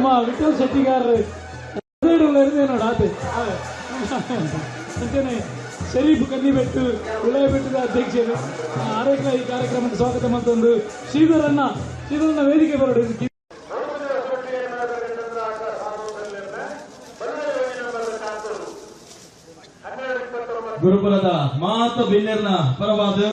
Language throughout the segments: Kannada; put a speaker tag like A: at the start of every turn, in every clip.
A: ನಮ್ಮ ವಿಠಲ್ ಶೆಟ್ಟಿಗಾರ್ ಏನೋಡ ಅದೇ ಅಂತೇನೆ ಶರೀಫ್ ಕನ್ನಿಬೆಟ್ಟು ವಿಳಯ ಬೆಟ್ಟದ ಅಧ್ಯಕ್ಷರು ಆರೇಕಲ ಈ ಕಾರ್ಯಕ್ರಮಕ್ಕೆ ಸ್ವಾಗತ ಮತ್ತೊಂದು ಶ್ರೀಧರನ್ನ ವೇದಿಕೆ ಬರೋದು
B: ಗುರುಕುಲದ ಮಾತ ಬಿನ್ನೆರ್ನ ಪರವಾದ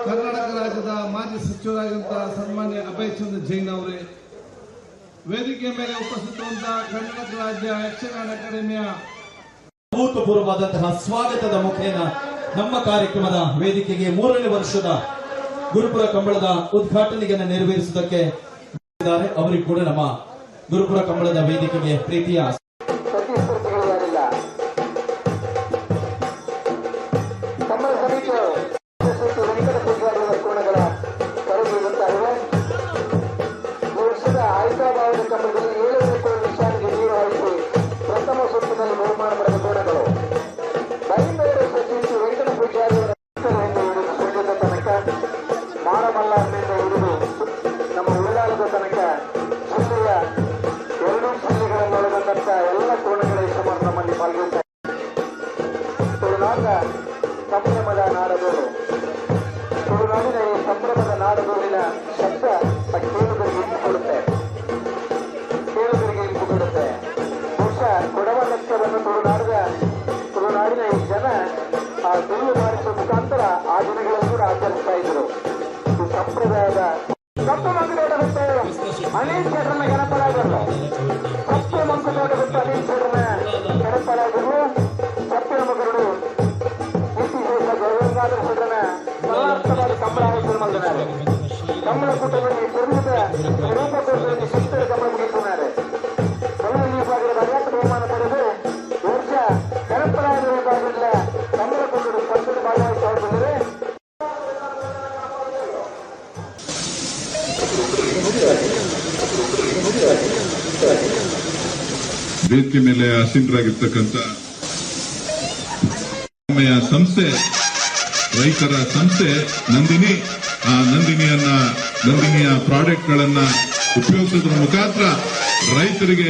C: ಕರ್ನಾಟಕ ರಾಜ್ಯದ ಮಾಜಿ ಸಚಿವರಾಗಿರುವಂತಹ ಸನ್ಮಾನ್ಯ ಅಭಯ್ ಚಂದ್ರ ಜೈನ್ ಅವರೇ, ವೇದಿಕೆ ಮೇಲೆ ಉಪಸ್ಥಿತವಂತಹ ಕರ್ನಾಟಕ ರಾಜ್ಯ ಯಕ್ಷಗಾನ ಅಕಾಡೆಮಿಯ
B: ಅಭೂತಪೂರ್ವವಾದಂತಹ ಸ್ವಾಗತದ ಮುಖೇನ ನಮ್ಮ ಕಾರ್ಯಕ್ರಮದ ವೇದಿಕೆಗೆ 3ನೇ ವರ್ಷದ ಗುರುಪುರ ಕಂಬಳದ ಉದ್ಘಾಟನೆಯನ್ನು ನೆರವೇರಿಸುವುದಕ್ಕೆ ಅವರಿಗೆ ಕೂಡ ನಮ್ಮ ಗುರುಪುರ ಕಂಬಳದ ವೇದಿಕೆಗೆ ಪ್ರೀತಿಯ
D: ಆಯ್ಕಾಭಾವದ ಕಂಬದಲ್ಲಿ 7 ಕೋಟಿ ನಿಶಾನಿಗೆ ನೀರು ಹಾಯಿಸಿ ಪ್ರಥಮ ಸುತ್ತಿನಲ್ಲಿ ಬಹುಮಾನ ಪಡೆದ ಕೋಣಗಳು ಬೈಂದೂರು ಸಚಿವ ವೆಂಕಟ ಪೂಜಾರಿಯವರ ಸೊಂಡಿದ ತನಕ ಮಾರಮಲ್ಲಾರಿನಿಂದ ಹಿಡಿದು ನಮ್ಮ ಉಳ್ಳಾಲದ ತನಕ ಜಿಲ್ಲೆಯ 2 ಜಿಲ್ಲೆಗಳನ್ನೊಳಗೊಂಡಂತ ಎಲ್ಲ ಕೋಣಗಳ ಸುಮಾರು ನಮ್ಮಲ್ಲಿ ಪಾಲ್ಗೊಳ್ಳುತ್ತಾರೆ. ತುಳುನಾಡಿನ ಸಂಭ್ರಮದ ನಾಡದೋರು, ತುಳುನಾಡಿನ ಈ ಸಂಭ್ರಮದ ನಾಡದೋರಿನ ಶಬ್ದ ಕೇಳುಗರಿಗೆ ಇಟ್ಟುಕೊಳ್ಳುತ್ತೆ, ಬಹುಶಃ ಕೊಡವ ಲಕ್ಷ್ಯವನ್ನು ತುಳುನಾಡಿನ ಈ ಜನ ಆ ಸುಳ್ಳು ಬಾರಿಸುವ ಮುಖಾಂತರ ಆ ದಿನಗಳನ್ನು ಕೂಡ ಆಚರಿಸ್ತಾ ಇದ್ರು. ಈ ಸಂಪ್ರದಾಯದ ಕಪ್ಪು ಮಂಕುತೋಟ ಬಿಟ್ಟು ಅನಿಲ್ ಶೆಟ್ಟರ್ನ ಗಣಪರಾಗರು, ಕಪ್ಪು ಮಂಕುತೋಟ ಬಿಟ್ಟು ಅನಿಲ್ ಶೆಟ್ಟರ್ನ ಗಣಪರಾಗರು, ಕಪ್ಪಿನ ಮಗರು ಇತಿಹಾಸ ಗೌರವಂಗಾಧರ ಶೆಟ್ಟರ್ನ ಪರಾರ್ಥವಾದ ಕಂಬಳ ಆಯೋಜನೆ ಮಾಡಿದ್ದಾರೆ. ಕಮಲ ಕುಟುಂಬದಲ್ಲಿ ಕುರುಮಿದ ರೂಪಕೋಶದಲ್ಲಿ ಸುತ್ತರ ಕಮಲ ಮುಗಿಸುತ್ತಾರೆ. ಕಮಲಲ್ಲಿ ವಿಭಾಗದ 50 ಬಹುಮಾನ ಪಡೆದು ವರ್ಷ ಗಣಪರಾಯದ ವಿಭಾಗದಿಂದ ಕಮಲ ಕುಟುಂಬ ಸ್ಪರ್ಧೆಗೆ ಭಾಗವಹಿಸಿದ್ದಾರೆ.
E: ವೇದಿಕೆ ಮೇಲೆ ಆಸೀನರಾಗಿರ್ತಕ್ಕಂಥ ಸಂಸ್ಥೆ, ರೈತರ ಸಂಸ್ಥೆ ನಂದಿನಿ, ಆ ನಂದಿನಿಯ ಪ್ರಾಡಕ್ಟ್ಗಳನ್ನ ಉಪಯೋಗಿಸೋದ್ರ ಮುಖಾಂತರ ರೈತರಿಗೆ